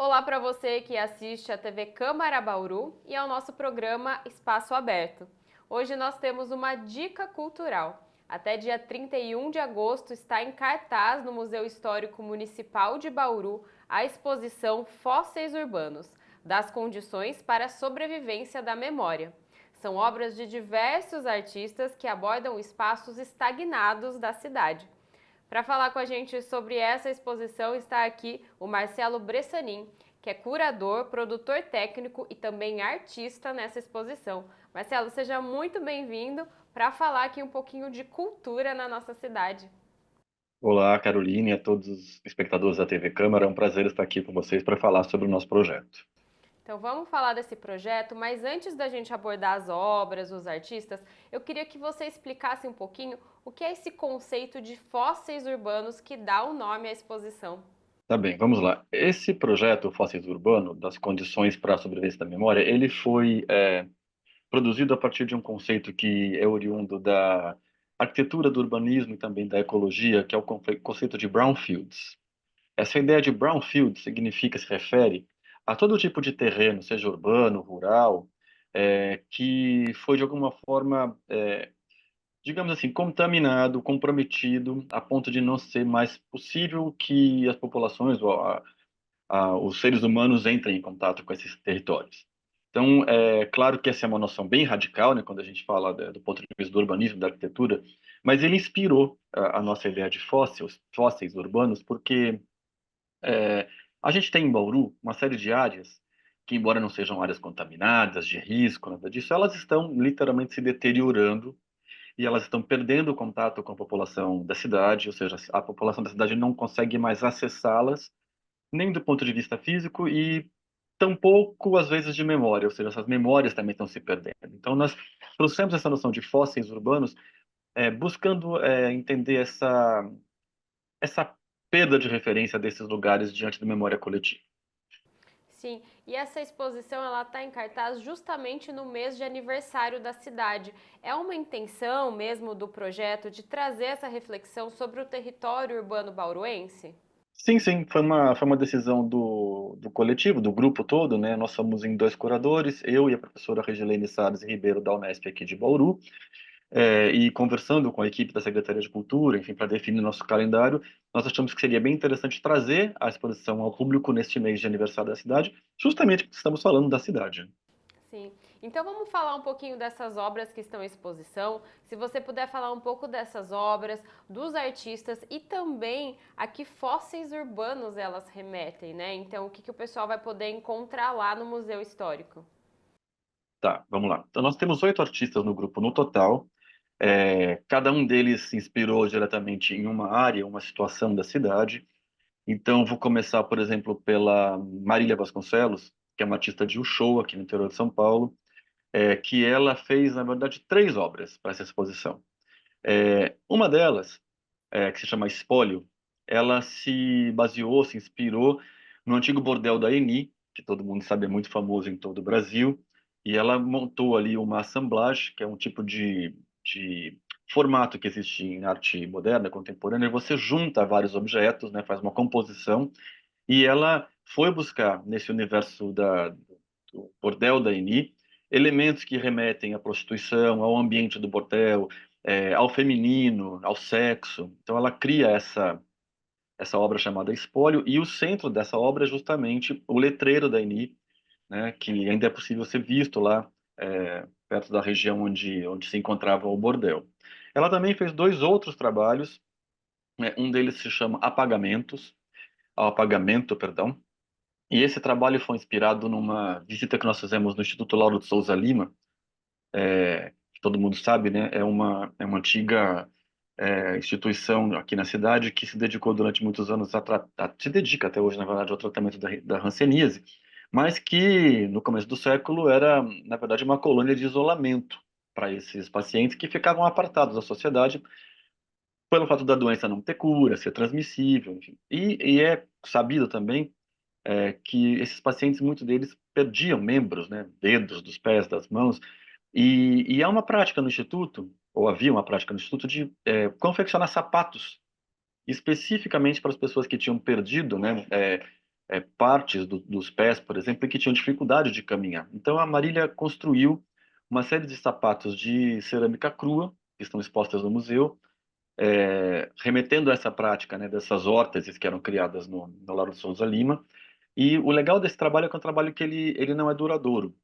Olá para você que assiste a TV Câmara Bauru e ao nosso programa Espaço Aberto. Hoje nós temos uma dica cultural. Até dia 31 de agosto está em cartaz no Museu Histórico Municipal de Bauru a exposição Fósseis Urbanos, das condições para a sobrevivência da memória. São obras de diversos artistas que abordam espaços estagnados da cidade. Para falar com a gente sobre essa exposição está aqui o Marcelo Bressanin, que é curador, produtor técnico e também artista nessa exposição. Marcelo, seja muito bem-vindo para falar aqui um pouquinho de cultura na nossa cidade. Olá, Caroline, e a todos os espectadores da TV Câmara. É um prazer estar aqui com vocês para falar sobre o nosso projeto. Então vamos falar desse projeto, mas antes da gente abordar as obras, os artistas, eu queria que você explicasse um pouquinho o que é esse conceito de fósseis urbanos que dá o nome à exposição. Tá bem, vamos lá. Esse projeto Fósseis Urbano, das condições para a sobrevivência da memória, ele foi produzido a partir de um conceito que é oriundo da arquitetura, do urbanismo e também da ecologia, que é o conceito de brownfields. Essa ideia de brownfield se refere a todo tipo de terreno, seja urbano, rural, que foi de alguma forma digamos assim, contaminado, comprometido, a ponto de não ser mais possível que as populações ou os seres humanos entrem em contato com esses territórios. Então, é claro que essa é uma noção bem radical, né, quando a gente fala do ponto de vista do urbanismo, da arquitetura, mas ele inspirou a nossa ideia de fósseis urbanos, porque é, a gente tem em Bauru uma série de áreas que, embora não sejam áreas contaminadas, de risco, nada disso, elas estão literalmente se deteriorando e elas estão perdendo o contato com a população da cidade, ou seja, a população da cidade não consegue mais acessá-las, nem do ponto de vista físico e tampouco, às vezes, de memória, ou seja, essas memórias também estão se perdendo. Então, nós trouxemos essa noção de fósseis urbanos, buscando entender essa perda de referência desses lugares diante da memória coletiva. Sim, e essa exposição ela está em cartaz justamente no mês de aniversário da cidade. É uma intenção mesmo do projeto de trazer essa reflexão sobre o território urbano bauruense? Sim, sim, foi uma decisão do coletivo, do grupo todo, né? Nós somos em dois curadores, eu e a professora Regilene Salles Ribeiro da Unesp aqui de Bauru, e conversando com a equipe da Secretaria de Cultura, enfim, para definir nosso calendário, nós achamos que seria bem interessante trazer a exposição ao público neste mês de aniversário da cidade, justamente porque estamos falando da cidade. Sim. Então vamos falar um pouquinho dessas obras que estão em exposição. Se você puder falar um pouco dessas obras, dos artistas e também a que fósseis urbanos elas remetem, né? Então o que, que o pessoal vai poder encontrar lá no Museu Histórico? Tá, vamos lá. Então, nós temos 8 artistas no grupo no total. Cada um deles se inspirou diretamente em uma área, uma situação da cidade. Então, vou começar, por exemplo, pela Marília Vasconcelos, que é uma artista de Uchoa, aqui no interior de São Paulo, que ela fez, na verdade, 3 obras para essa exposição. Uma delas, que se chama Espólio, ela se baseou, se inspirou no antigo bordel da Eni, que todo mundo sabe é muito famoso em todo o Brasil, e ela montou ali uma assemblage, que é um tipo de formato que existe em arte moderna, contemporânea, e você junta vários objetos, né, faz uma composição, e ela foi buscar nesse universo do bordel da Eni elementos que remetem à prostituição, ao ambiente do bordel, ao feminino, ao sexo. Então ela cria essa obra chamada Espólio, e o centro dessa obra é justamente o letreiro da Eni, né, que ainda é possível ser visto lá, perto da região onde se encontrava o bordel. Ela também fez 2 outros trabalhos, né, um deles se chama Apagamento, perdão, e esse trabalho foi inspirado numa visita que nós fizemos no Instituto Lauro de Souza Lima, que todo mundo sabe, né, é uma antiga instituição aqui na cidade que se dedicou durante muitos anos se dedica até hoje, na verdade, ao tratamento da hanseníase, mas que no começo do século era, na verdade, uma colônia de isolamento para esses pacientes que ficavam apartados da sociedade pelo fato da doença não ter cura, ser transmissível, enfim. E é sabido também que esses pacientes, muitos deles perdiam membros, né, dedos dos pés, das mãos, e há uma prática no instituto, ou havia uma prática no instituto, de confeccionar sapatos especificamente para as pessoas que tinham perdido, né, partes dos pés, por exemplo, que tinham dificuldade de caminhar. Então a Marília construiu uma série de sapatos de cerâmica crua, que estão expostas no museu, remetendo a essa prática, né, dessas órteses que eram criadas no Largo de Souza Lima. E o legal desse trabalho é que é um trabalho que ele não é duradouro.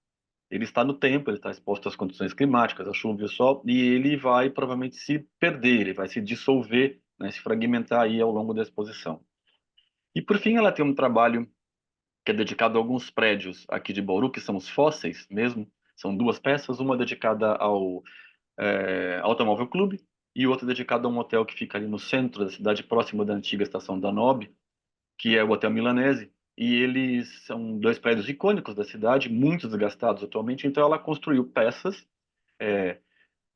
Ele está no tempo, ele está exposto às condições climáticas, à chuva e ao sol, e ele vai provavelmente se perder, ele vai se dissolver, né, se fragmentar aí ao longo da exposição. E por fim, ela tem um trabalho que é dedicado a alguns prédios aqui de Bauru, que são os fósseis mesmo. São duas peças, uma dedicada ao Automóvel Clube e outra dedicada a um hotel que fica ali no centro da cidade, próximo da antiga estação da Nob, que é o Hotel Milanese. E eles são dois prédios icônicos da cidade, muito desgastados atualmente. Então ela construiu peças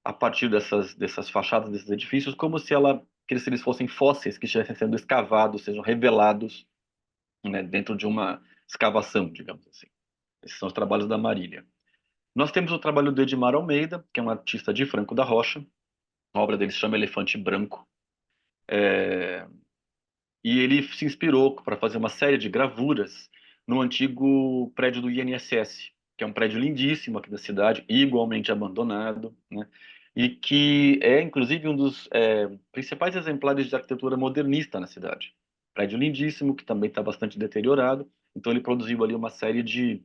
a partir dessas fachadas desses edifícios, como se eles fossem fósseis que estivessem sendo escavados, sejam revelados, né, dentro de uma escavação, digamos assim. Esses são os trabalhos da Marília. Nós temos o trabalho do Edmar Almeida, que é um artista de Franco da Rocha. A obra dele se chama Elefante Branco. E ele se inspirou para fazer uma série de gravuras no antigo prédio do INSS, que é um prédio lindíssimo aqui da cidade, igualmente abandonado, né? E que é, inclusive, um dos principais exemplares de arquitetura modernista na cidade. Prédio lindíssimo, que também está bastante deteriorado. Então, ele produziu ali uma série de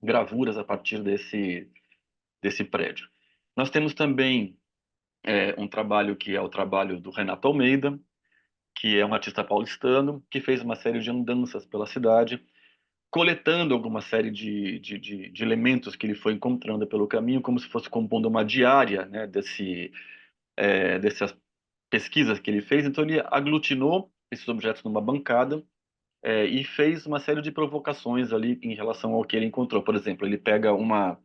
gravuras a partir desse prédio. Nós temos também um trabalho que é o trabalho do Renato Almeida, que é um artista paulistano, que fez uma série de andanças pela cidade, coletando alguma série de elementos que ele foi encontrando pelo caminho, como se fosse compondo uma diária, né, dessas pesquisas que ele fez. Então ele aglutinou esses objetos numa bancada e fez uma série de provocações ali em relação ao que ele encontrou. Por exemplo, ele pega uma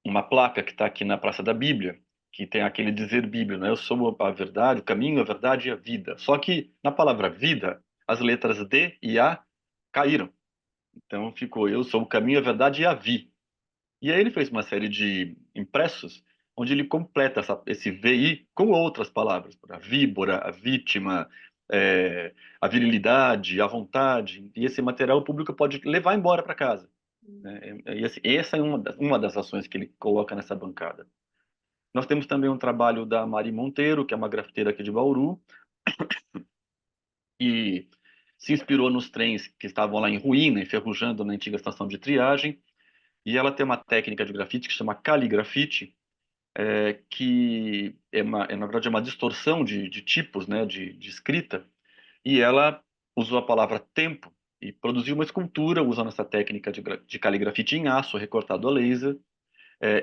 uma placa que está aqui na Praça da Bíblia, que tem aquele dizer bíblico, né? Eu sou a verdade, o caminho, a verdade e a vida. Só que na palavra vida, as letras D e A caíram. Então ficou eu sou o caminho, a verdade e a vi. E aí ele fez uma série de impressos onde ele completa esse VI com outras palavras, a víbora, a vítima, é, a virilidade, a vontade. E esse material o público pode levar embora para casa, né? Essa é uma das ações que ele coloca nessa bancada. Nós temos também um trabalho da Mari Monteiro, que é uma grafiteira aqui de Bauru, e se inspirou nos trens que estavam lá em ruína, enferrujando na antiga estação de triagem, e ela tem uma técnica de grafite que se chama caligrafite, que na verdade, é uma distorção de tipos, né, de escrita, e ela usou a palavra tempo e produziu uma escultura usando essa técnica de caligrafite em aço recortado a laser.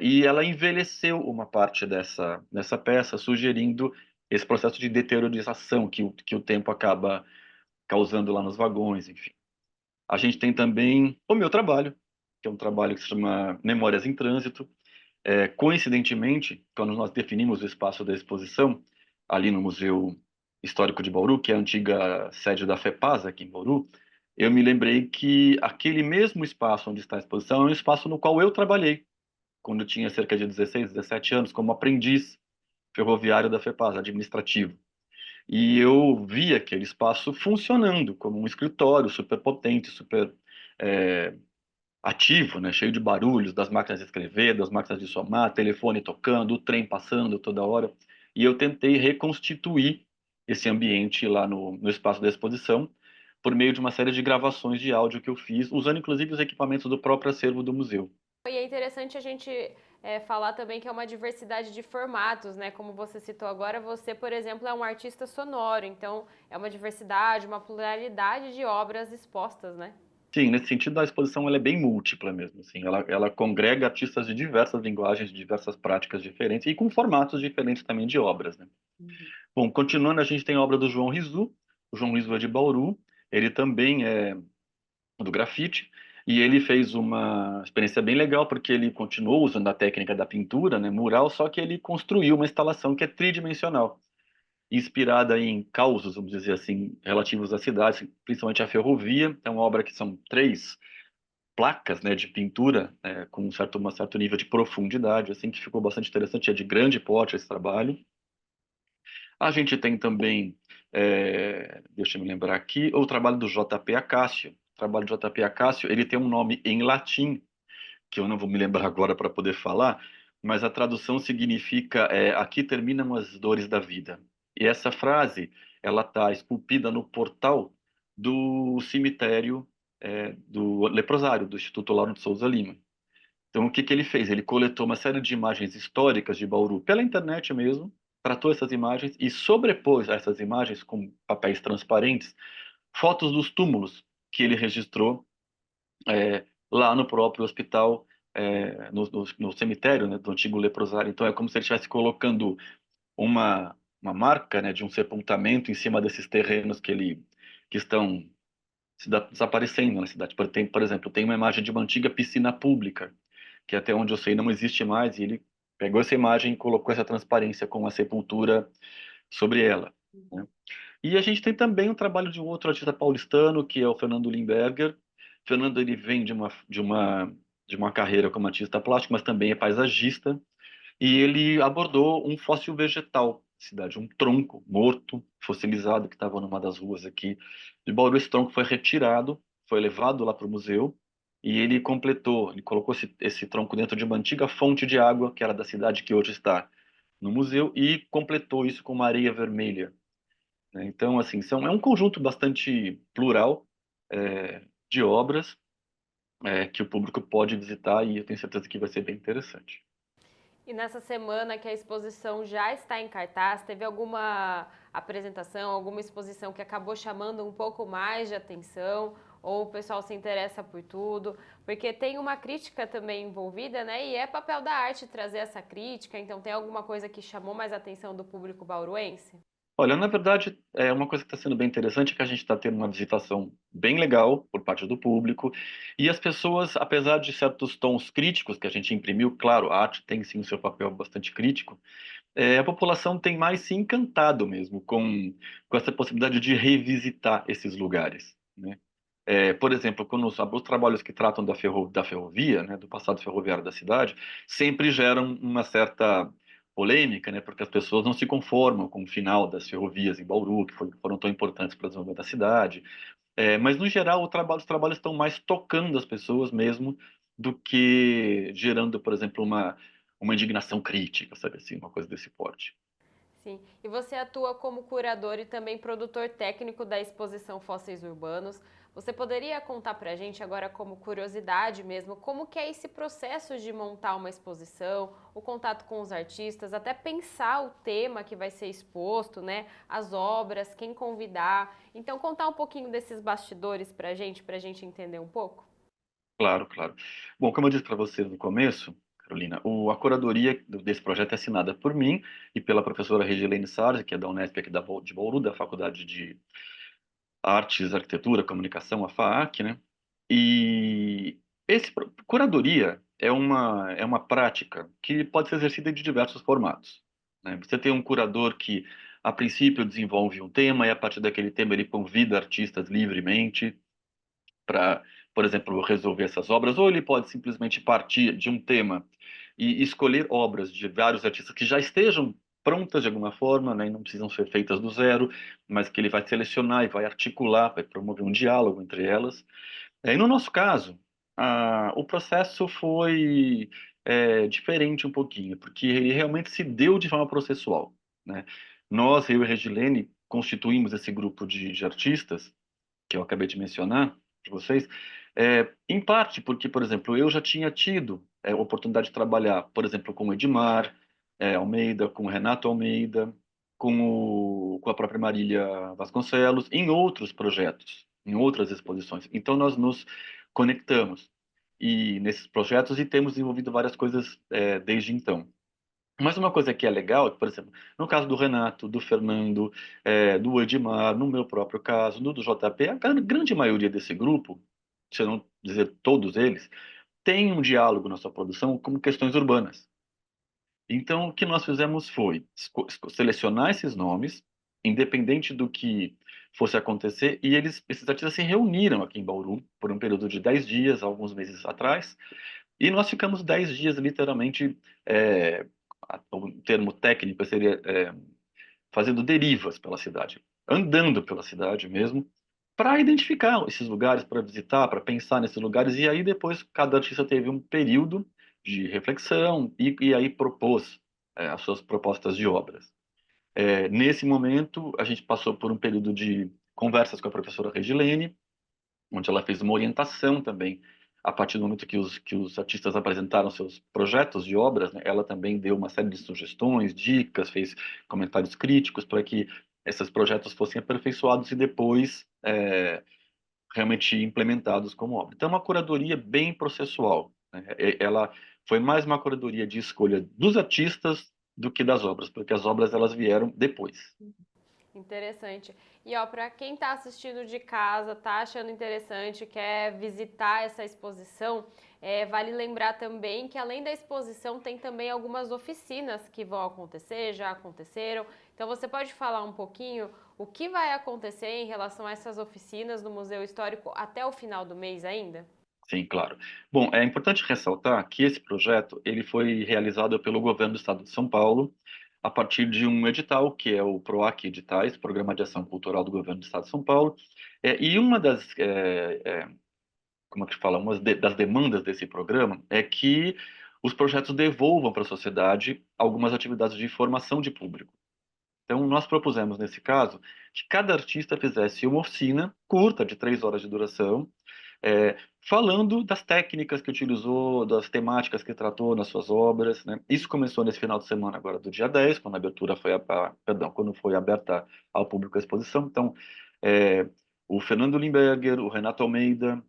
E ela envelheceu uma parte dessa peça, sugerindo esse processo de deteriorização que o tempo acaba causando lá nos vagões, enfim. A gente tem também o meu trabalho, que é um trabalho que se chama Memórias em Trânsito. Coincidentemente, quando nós definimos o espaço da exposição, ali no Museu Histórico de Bauru, que é a antiga sede da FEPASA aqui em Bauru, eu me lembrei que aquele mesmo espaço onde está a exposição é um espaço no qual eu trabalhei quando eu tinha cerca de 16, 17 anos, como aprendiz ferroviário da FEPASA, administrativo. E eu vi aquele espaço funcionando como um escritório super potente, super é, ativo, né? Cheio de barulhos das máquinas de escrever, das máquinas de somar, telefone tocando, o trem passando toda hora. E eu tentei reconstituir esse ambiente lá no espaço da exposição por meio de uma série de gravações de áudio que eu fiz, usando inclusive os equipamentos do próprio acervo do museu. E é interessante a gente falar também que é uma diversidade de formatos, né? Como você citou agora, você, por exemplo, é um artista sonoro, então é uma diversidade, uma pluralidade de obras expostas, né? Sim, nesse sentido, a exposição ela é bem múltipla mesmo. Assim, ela congrega artistas de diversas linguagens, de diversas práticas diferentes e com formatos diferentes também de obras, né? Uhum. Bom, continuando, a gente tem a obra do João Risu. O João Risu é de Bauru. Ele também é do grafite. E ele fez uma experiência bem legal, porque ele continuou usando a técnica da pintura, né, mural, só que ele construiu uma instalação que é tridimensional, inspirada em causos, vamos dizer assim, relativos à cidade, principalmente à ferrovia. É uma obra que são três placas, né, de pintura, com um certo nível de profundidade, assim, que ficou bastante interessante. É de grande porte esse trabalho. A gente tem também deixa eu me lembrar aqui, o trabalho do J.P. Acácio. O trabalho do J.P. Acácio, ele tem um nome em latim, que eu não vou me lembrar agora para poder falar, mas a tradução significa aqui terminam as dores da vida. E essa frase, ela está esculpida no portal do cemitério do leprosário, do Instituto Lauro de Souza Lima. Então, o que que ele fez? Ele coletou uma série de imagens históricas de Bauru pela internet mesmo, tratou essas imagens e sobrepôs essas imagens com papéis transparentes, fotos dos túmulos que ele registrou lá no próprio hospital, no cemitério, né, do antigo leprosário. Então, é como se ele estivesse colocando uma marca, né, de um sepultamento em cima desses terrenos que estão desaparecendo na cidade. Por exemplo, tem uma imagem de uma antiga piscina pública, que até onde eu sei não existe mais, e ele pegou essa imagem e colocou essa transparência com a sepultura sobre ela, né? E a gente tem também o trabalho de um outro artista paulistano, que é o Fernando Limberger. Fernando, ele vem de uma carreira como artista plástico, mas também é paisagista, e ele abordou um fóssil vegetal da cidade, um tronco morto, fossilizado, que estava numa das ruas aqui de Bauru. Esse tronco foi retirado, foi levado lá para o museu, e ele colocou esse tronco dentro de uma antiga fonte de água, que era da cidade que hoje está no museu, e completou isso com uma areia vermelha, né? Então, assim, é um conjunto bastante plural de obras que o público pode visitar, e eu tenho certeza que vai ser bem interessante. E nessa semana que a exposição já está em cartaz, teve alguma apresentação, alguma exposição que acabou chamando um pouco mais de atenção? Ou o pessoal se interessa por tudo? Porque tem uma crítica também envolvida, né? E é papel da arte trazer essa crítica. Então, tem alguma coisa que chamou mais a atenção do público bauruense? Olha, na verdade, uma coisa que está sendo bem interessante é que a gente está tendo uma visitação bem legal por parte do público, e as pessoas, apesar de certos tons críticos que a gente imprimiu, claro, a arte tem sim o seu papel bastante crítico, a população tem mais se encantado mesmo com essa possibilidade de revisitar esses lugares, né? Por exemplo, quando os trabalhos que tratam da ferrovia, né, do passado ferroviário da cidade, sempre geram uma certa polêmica, né, porque as pessoas não se conformam com o final das ferrovias em Bauru, foram tão importantes para o desenvolvimento da cidade. Mas, no geral, os trabalhos estão mais tocando as pessoas mesmo do que gerando, por exemplo, uma indignação crítica, sabe assim, uma coisa desse porte. Sim. E você atua como curador e também produtor técnico da exposição Fósseis Urbanos. Você poderia contar para a gente agora, como curiosidade mesmo, como que é esse processo de montar uma exposição, o contato com os artistas, até pensar o tema que vai ser exposto, né? As obras, quem convidar. Então, contar um pouquinho desses bastidores para a gente entender um pouco? Claro, claro. Bom, como eu disse para você no começo, Carolina, a curadoria desse projeto é assinada por mim e pela professora Regilene Sarzi, que é da Unesp aqui de Bauru, da Faculdade de Artes, Arquitetura, Comunicação, a FAAC, né? E curadoria é uma prática que pode ser exercida de diversos formatos, né? Você tem um curador que, a princípio, desenvolve um tema e, a partir daquele tema, ele convida artistas livremente para, por exemplo, resolver essas obras, ou ele pode simplesmente partir de um tema e escolher obras de vários artistas que já estejam prontas de alguma forma, né, e não precisam ser feitas do zero, mas que ele vai selecionar e vai articular, vai promover um diálogo entre elas. E no nosso caso, o processo foi diferente um pouquinho, porque ele realmente se deu de forma processual, né? Nós, eu e Regilene, constituímos esse grupo de artistas que eu acabei de mencionar para vocês, em parte porque, por exemplo, eu já tinha tido oportunidade de trabalhar, por exemplo, com o Edmar Almeida, com o Renato Almeida, com a própria Marília Vasconcelos, em outros projetos, em outras exposições. Então, nós nos conectamos nesses projetos e temos desenvolvido várias coisas desde então. Mas uma coisa que é legal, por exemplo, no caso do Renato, do Fernando, do Edmar, no meu próprio caso, no do JP, a grande maioria desse grupo, se eu não dizer todos eles, tem um diálogo na sua produção com questões urbanas. Então, o que nós fizemos foi selecionar esses nomes, independente do que fosse acontecer, e esses artistas se reuniram aqui em Bauru por um período de 10 dias, alguns meses atrás, e nós ficamos 10 dias, literalmente, o termo técnico seria fazendo derivas pela cidade. andando pela cidade mesmo, para identificar esses lugares, para visitar, para pensar nesses lugares, e aí depois cada artista teve um período de reflexão e aí propôs as suas propostas de obras. Nesse momento, a gente passou por um período de conversas com a professora Regilene, onde ela fez uma orientação também. A partir do momento que os artistas apresentaram seus projetos de obras, né, ela também deu uma série de sugestões, dicas, fez comentários críticos para que esses projetos fossem aperfeiçoados e depois realmente implementados como obra. Então, é uma curadoria bem processual, né? Ela foi mais uma curadoria de escolha dos artistas do que das obras, porque as obras elas vieram depois. Interessante. E ó, para quem está assistindo de casa, tá achando interessante, quer visitar essa exposição, vale lembrar também que além da exposição tem também algumas oficinas que vão acontecer, já aconteceram. Então você pode falar um pouquinho o que vai acontecer em relação a essas oficinas no Museu Histórico até o final do mês ainda? Sim, claro. Bom, é importante ressaltar que esse projeto ele foi realizado pelo governo do estado de São Paulo a partir de um edital que é o PROAC Editais, Programa de Ação Cultural do Governo do Estado de São Paulo, e uma das como é que fala, das demandas desse programa é que os projetos devolvam para a sociedade algumas atividades de formação de público. Então, nós propusemos, nesse caso, que cada artista fizesse uma oficina curta, de 3 horas de duração, é, falando das técnicas que utilizou, das temáticas que tratou nas suas obras, né? Isso começou nesse final de semana agora do dia 10, quando a abertura foi, perdão, quando foi aberta ao público a exposição. Então, é, o Fernando Limberger, o Renato Almeida,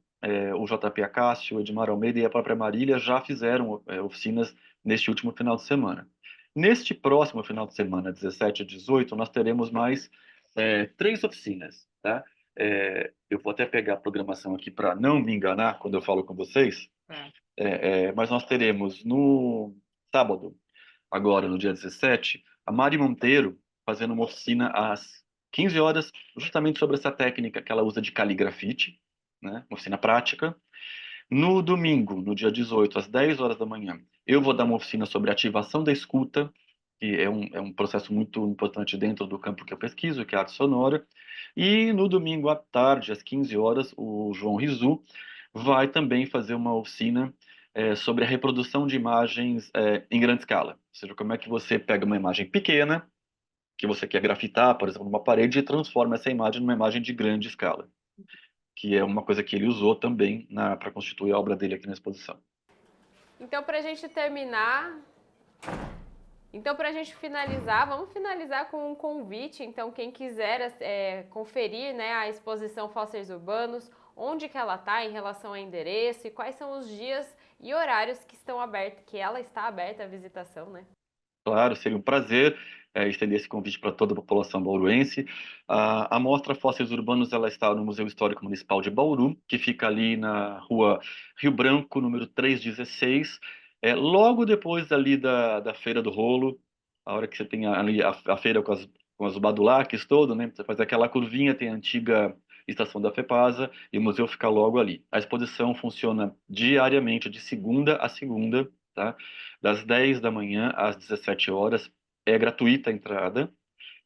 o JP Acácio, o Edmar Almeida e a própria Marília já fizeram oficinas neste último final de semana. Neste próximo final de semana, 17 e 18, nós teremos mais 3 oficinas, tá? Eu vou até pegar a programação aqui para não me enganar quando eu falo com vocês, mas nós teremos no sábado, agora no dia 17, a Mari Monteiro fazendo uma oficina às 15 horas, justamente sobre essa técnica que ela usa de caligrafite, né? Uma oficina prática. No domingo, no dia 18, às 10 horas da manhã, eu vou dar uma oficina sobre ativação da escuta, que é um processo muito importante dentro do campo que eu pesquiso, que é a arte sonora. E no domingo à tarde, às 15 horas, o João Rizu vai também fazer uma oficina sobre a reprodução de imagens em grande escala. Ou seja, como é que você pega uma imagem pequena, que você quer grafitar, por exemplo, numa parede, e transforma essa imagem numa imagem de grande escala, que é uma coisa que ele usou também para constituir a obra dele aqui na exposição. Então, para a gente terminar, então, para a gente finalizar, vamos finalizar com um convite. Então, quem quiser conferir, né, a exposição Fósseis Urbanos, onde que ela está em relação a endereço e quais são os dias e horários que estão abertos, que ela está aberta à visitação, né? Claro, seria um prazer estender esse convite para toda a população bauruense. A Mostra Fósseis Urbanos ela está no Museu Histórico Municipal de Bauru, que fica ali na rua Rio Branco, número 316, logo depois ali da Feira do Rolo, a hora que você tem ali a feira com as badulaques todo, né? Você faz aquela curvinha, tem a antiga estação da FEPASA e o museu fica logo ali. A exposição funciona diariamente, de segunda a segunda, tá? Das 10 da manhã às 17 horas. É gratuita a entrada.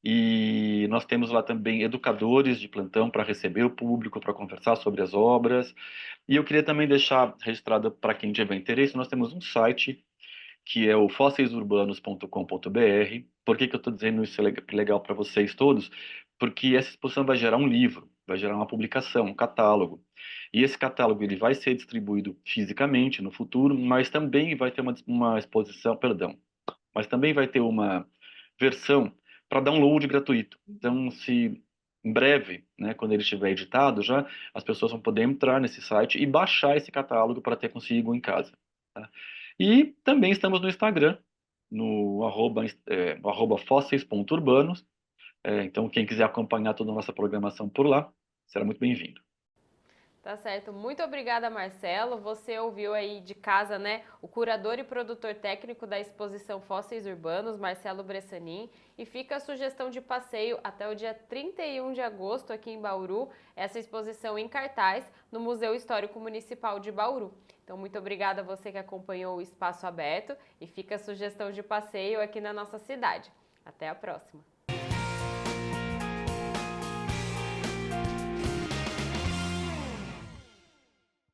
E nós temos lá também educadores de plantão para receber o público, para conversar sobre as obras. E eu queria também deixar registrado para quem tiver interesse, nós temos um site que é o fósseis-urbanos.com.br. Por que que eu estou dizendo isso legal para vocês todos? Porque essa exposição vai gerar um livro, vai gerar uma publicação, um catálogo. E esse catálogo ele vai ser distribuído fisicamente no futuro, mas também vai ter uma exposição, perdão, mas também vai ter uma versão para download gratuito. Então, se em breve, né, quando ele estiver editado já, as pessoas vão poder entrar nesse site e baixar esse catálogo para ter consigo em casa. Tá? E também estamos no Instagram, no arroba fósseis.urbanos. Então, quem quiser acompanhar toda a nossa programação por lá, será muito bem-vindo. Tá certo. Muito obrigada, Marcelo. Você ouviu aí de casa, né, o curador e produtor técnico da exposição Fósseis Urbanos, Marcelo Bressanin, e fica a sugestão de passeio até o dia 31 de agosto aqui em Bauru, essa exposição em cartaz no Museu Histórico Municipal de Bauru. Então, muito obrigada a você que acompanhou o Espaço Aberto e fica a sugestão de passeio aqui na nossa cidade. Até a próxima.